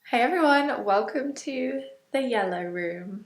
Hey everyone, welcome to the yellow room.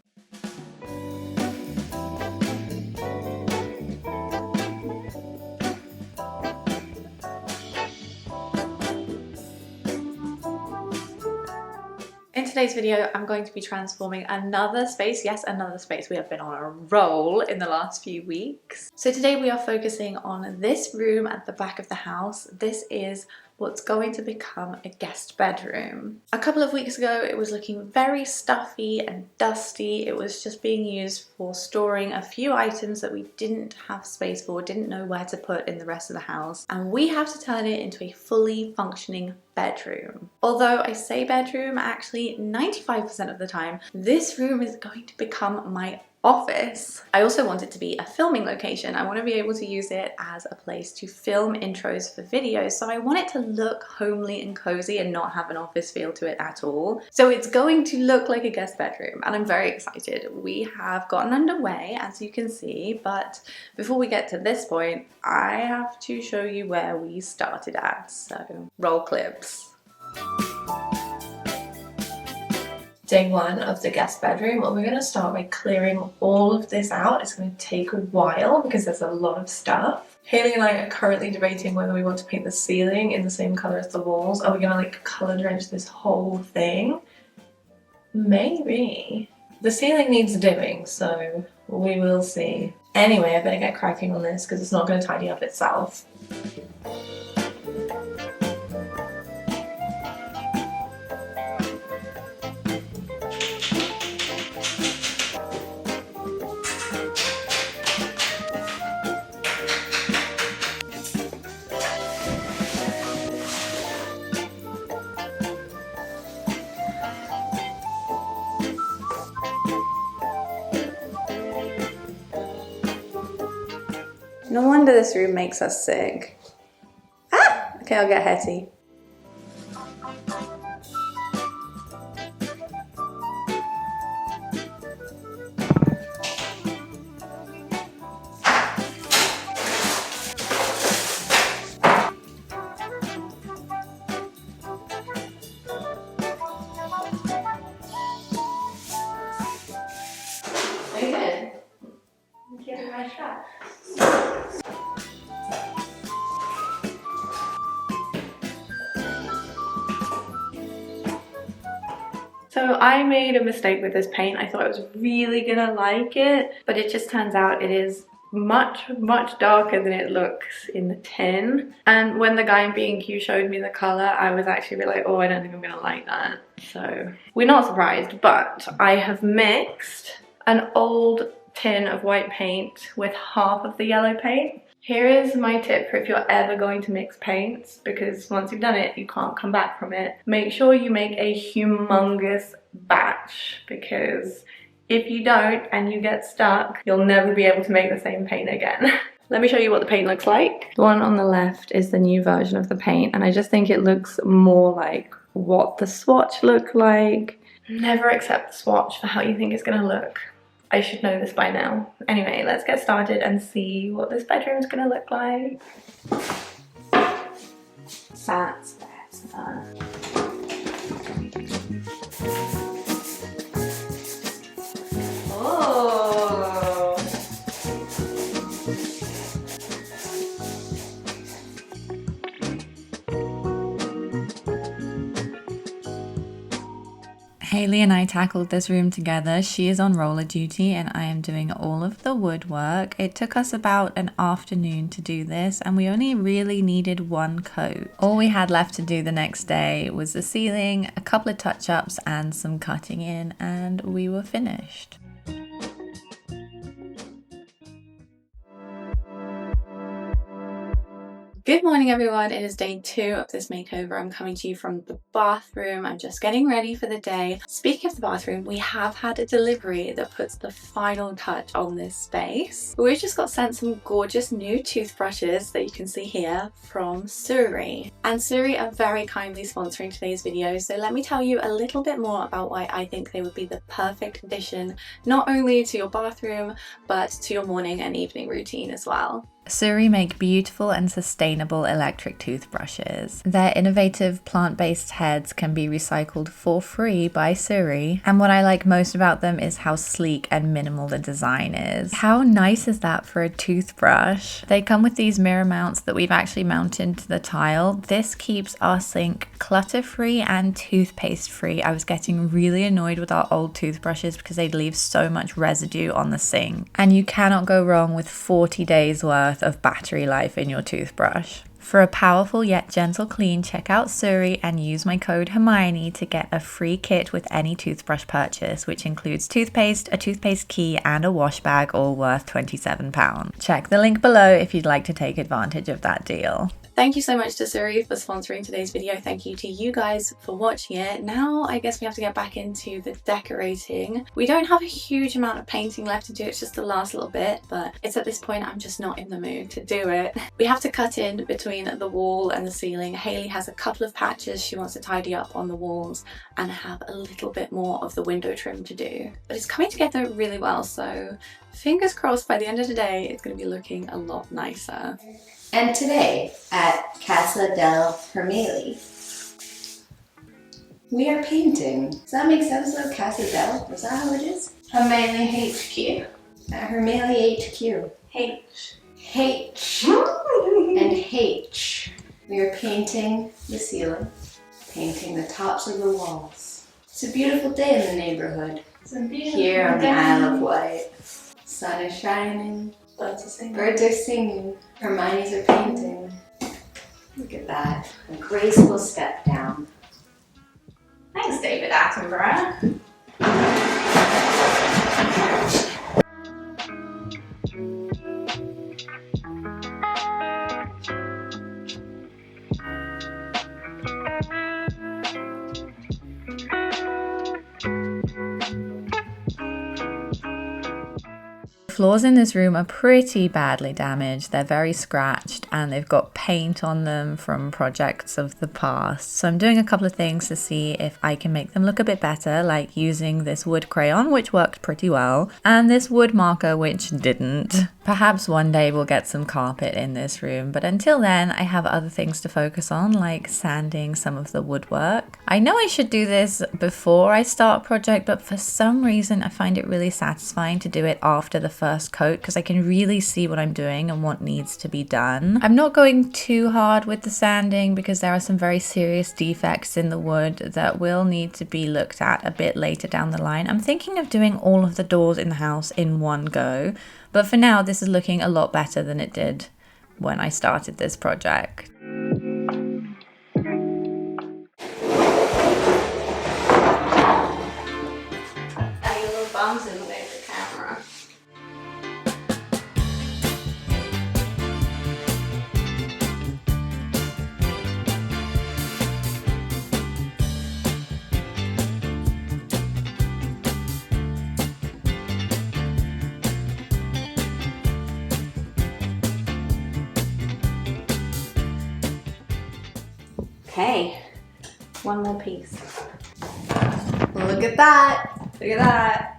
In today's video, I'm going to be transforming another space. Yes, another space. We have been on a roll in the last few weeks. So today we are focusing on this room at the back of the house. This is what's going to become a guest bedroom. A couple of weeks ago, it was looking very stuffy and dusty. It was just being used for storing a few items that we didn't have space for, didn't know where to put in the rest of the house. And we have to turn it into a fully functioning bedroom. Although I say bedroom, actually 95% of the time, this room is going to become my office. I also want it to be a filming location. I want to be able to use it as a place to film intros for videos, so I want it to look homely and cozy and not have an office feel to it at all. So it's going to look like a guest bedroom and I'm very excited. We have gotten underway, as you can see, but before we get to this point, I have to show you where we started at, so roll clips. Day one of the guest bedroom, and we're going to start by clearing all of this out. It's going to take a while because there's a lot of stuff. Hayley and I are currently debating whether we want to paint the ceiling in the same color as the walls. Are we going to like color drench this whole thing? Maybe. The ceiling needs dimming, so we will see. Anyway, I better get cracking on this because it's not going to tidy up itself. No wonder this room makes us sick. Ah! Okay, I'll get Hetty. Okay. Give it my shot. So I made a mistake with this paint. I thought I was really gonna like it, but it just turns out it is much darker than it looks in the tin. And when the guy in B&Q showed me the color, I was actually like, oh, I don't think I'm gonna like that. So we're not surprised, but I have mixed an old tin of white paint with half of the yellow paint. Here is my tip for if you're ever going to mix paints, because once you've done it, you can't come back from it. Make sure you make a humongous batch, because if you don't and you get stuck, you'll never be able to make the same paint again. Let me show you what the paint looks like. The one on the left is the new version of the paint, and I just think it looks more like what the swatch looked like. Never accept the swatch for how you think it's gonna look. I should know this by now. Anyway, let's get started and see what this bedroom's gonna look like. That's better. Oh! Hayley and I tackled this room together. She is on roller duty and I am doing all of the woodwork. It took us about an afternoon to do this and we only really needed one coat. All we had left to do the next day was the ceiling, a couple of touch-ups and some cutting in, and we were finished. Good morning everyone, it is day 2 of this makeover. I'm coming to you from the bathroom. I'm just getting ready for the day. Speaking of the bathroom, we have had a delivery that puts the final touch on this space. We've just got sent some gorgeous new toothbrushes that you can see here from SURI. And SURI are very kindly sponsoring today's video, so let me tell you a little bit more about why I think they would be the perfect addition, not only to your bathroom, but to your morning and evening routine as well. SURI make beautiful and sustainable electric toothbrushes. Their innovative plant-based heads can be recycled for free by SURI, and what I like most about them is how sleek and minimal the design is. How nice is that for a toothbrush? They come with these mirror mounts that we've actually mounted to the tile. This keeps our sink clutter-free and toothpaste-free. I was getting really annoyed with our old toothbrushes because they'd leave so much residue on the sink. And you cannot go wrong with 40 days worth of battery life in your toothbrush. For a powerful yet gentle clean, check out SURI and use my code Hermione to get a free kit with any toothbrush purchase, which includes toothpaste, a toothpaste key, and a wash bag, all worth £27. Check the link below if you'd like to take advantage of that deal. Thank you so much to SURI for sponsoring today's video. Thank you to you guys for watching it. Now I guess we have to get back into the decorating. We don't have a huge amount of painting left to do, it's just the last little bit, but it's at this point I'm just not in the mood to do it. We have to cut in between the wall and the ceiling. Hayley has a couple of patches she wants to tidy up on the walls and have a little bit more of the window trim to do. But it's coming together really well, so fingers crossed by the end of the day it's going to be looking a lot nicer. And today at Casa del Hermione, we are painting. Does that make sense though? Casa del? Is that how it is? Hermione HQ. At Hermione HQ. H. H. And H. We are painting the ceiling, painting the tops of the walls. It's a beautiful day in the neighborhood. It's a beautiful Here on the day. Isle of Wight. Sun is shining. Birds are singing. Birds are singing. Hermione's are painting. Look at that. A graceful step down. Thanks, David Attenborough. Floors in this room are pretty badly damaged. They're very scratched and they've got paint on them from projects of the past. So I'm doing a couple of things to see if I can make them look a bit better, like using this wood crayon, which worked pretty well, and this wood marker, which didn't. Perhaps one day we'll get some carpet in this room, but until then I have other things to focus on, like sanding some of the woodwork. I know I should do this before I start a project, but for some reason I find it really satisfying to do it after the first coat because I can really see what I'm doing and what needs to be done. I'm not going too hard with the sanding because there are some very serious defects in the wood that will need to be looked at a bit later down the line. I'm thinking of doing all of the doors in the house in one go, but for now this is looking a lot better than it did when I started this project. Bums in the way of the camera. Okay, one more piece. Look at that! Look at that!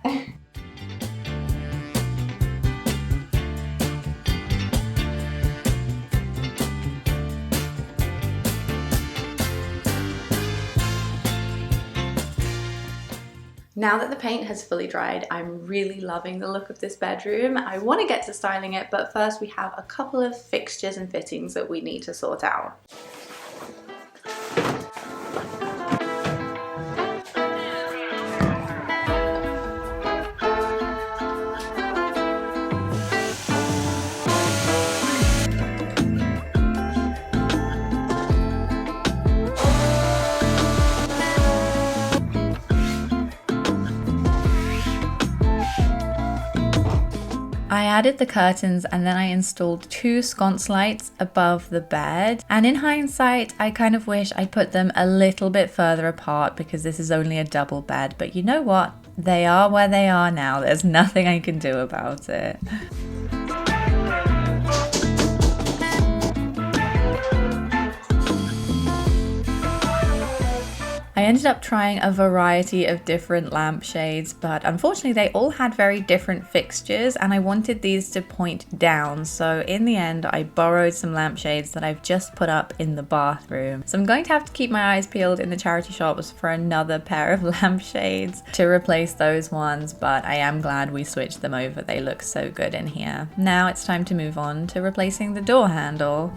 Now that the paint has fully dried, I'm really loving the look of this bedroom. I want to get to styling it, but first we have a couple of fixtures and fittings that we need to sort out. I added the curtains and then I installed 2 sconce lights above the bed, and in hindsight I kind of wish I put them a little bit further apart because this is only a double bed, but you know what? They are where they are now. There's nothing I can do about it. I I ended up trying a variety of different lampshades, but unfortunately they all had very different fixtures and I wanted these to point down. So in the end, I borrowed some lampshades that I've just put up in the bathroom. So I'm going to have to keep my eyes peeled in the charity shops for another pair of lampshades to replace those ones, but I am glad we switched them over. They look so good in here. Now it's time to move on to replacing the door handle.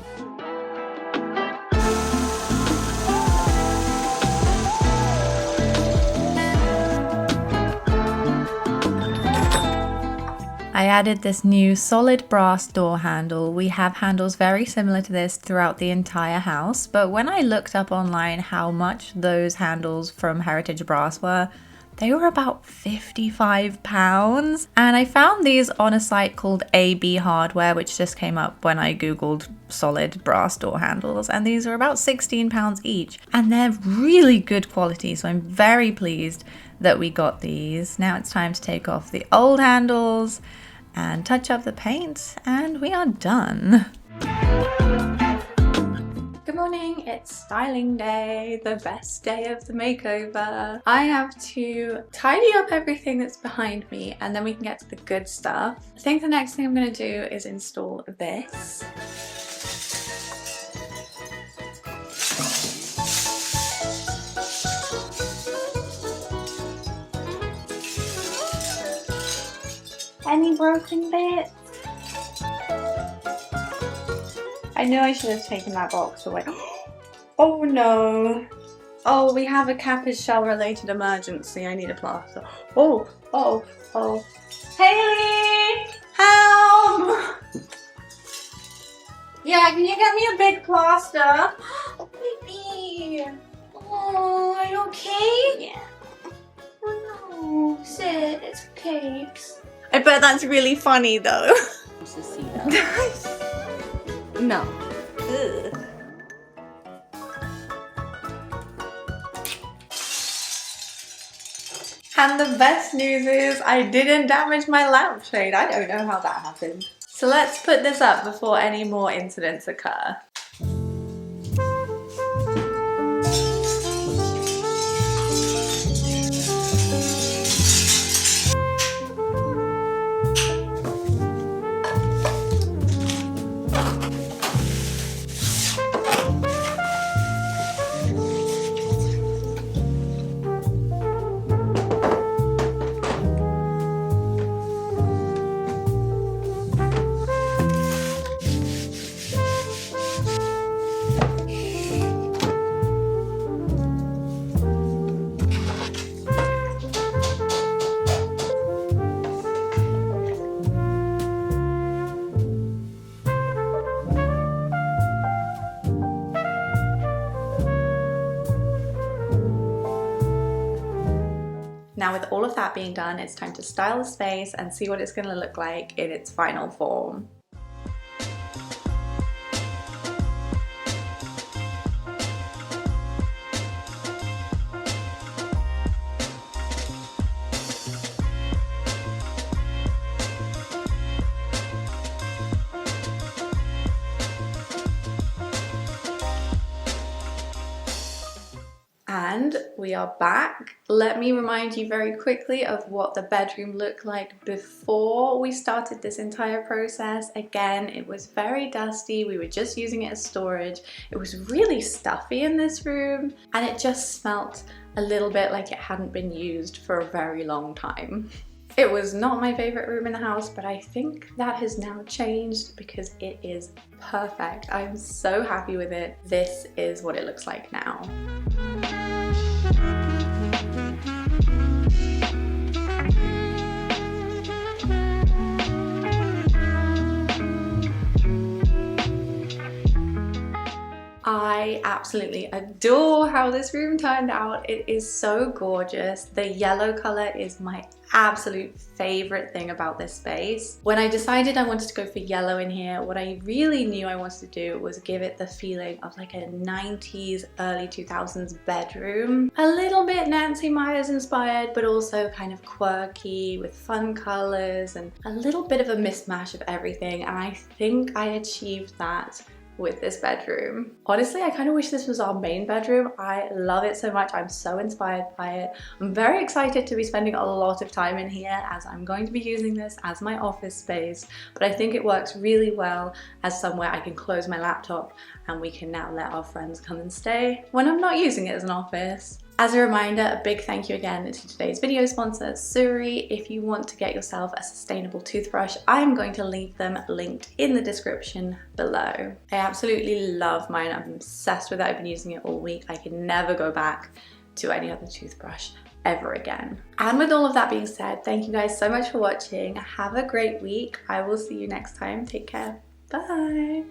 I added this new solid brass door handle. We have handles very similar to this throughout the entire house, but when I looked up online how much those handles from Heritage Brass were, they were about £55, and I found these on a site called AB Hardware, which just came up when I googled solid brass door handles, and these are about £16 each, and they're really good quality, so I'm very pleased that we got these. Now it's time to take off the old handles and touch up the paint, and we are done. Good morning, it's styling day, the best day of the makeover. I have to tidy up everything that's behind me and then we can get to the good stuff. I think the next thing I'm going to do is install this. Any broken bits? I knew I should have taken that box away. Oh no. Oh, we have a cabbage shell related emergency. I need a plaster. Oh. Hayley! Help! Yeah, can you get me a big plaster? Oh, baby. Oh, are you okay? Yeah. Oh no. Sit, it's okay. I bet that's really funny though. No. Ugh. And the best news is I didn't damage my lampshade. I don't know how that happened. So let's put this up before any more incidents occur. Now with all of that being done, it's time to style the space and see what it's going to look like in its final form. And we are back. Let me remind you very quickly of what the bedroom looked like before we started this entire process. Again, it was very dusty. We were just using it as storage. It was really stuffy in this room and it just smelt a little bit like it hadn't been used for a very long time. It was not my favorite room in the house, but I think that has now changed because it is perfect. I'm so happy with it. This is what it looks like now. I absolutely adore how this room turned out. It is so gorgeous. The yellow color is my absolute favorite thing about this space. When I decided I wanted to go for yellow in here, what I really knew I wanted to do was give it the feeling of like a 90s, early 2000s bedroom. A little bit Nancy Meyers inspired, but also kind of quirky with fun colors and a little bit of a mismatch of everything. And I think I achieved that with this bedroom. Honestly, I kind of wish this was our main bedroom. I love it so much. I'm so inspired by it. I'm very excited to be spending a lot of time in here as I'm going to be using this as my office space, but I think it works really well as somewhere I can close my laptop and we can now let our friends come and stay when I'm not using it as an office. As a reminder, a big thank you again to today's video sponsor, SURI. If you want to get yourself a sustainable toothbrush, I'm going to leave them linked in the description below. I absolutely love mine. I'm obsessed with it. I've been using it all week. I can never go back to any other toothbrush ever again. And with all of that being said, thank you guys so much for watching. Have a great week. I will see you next time. Take care. Bye.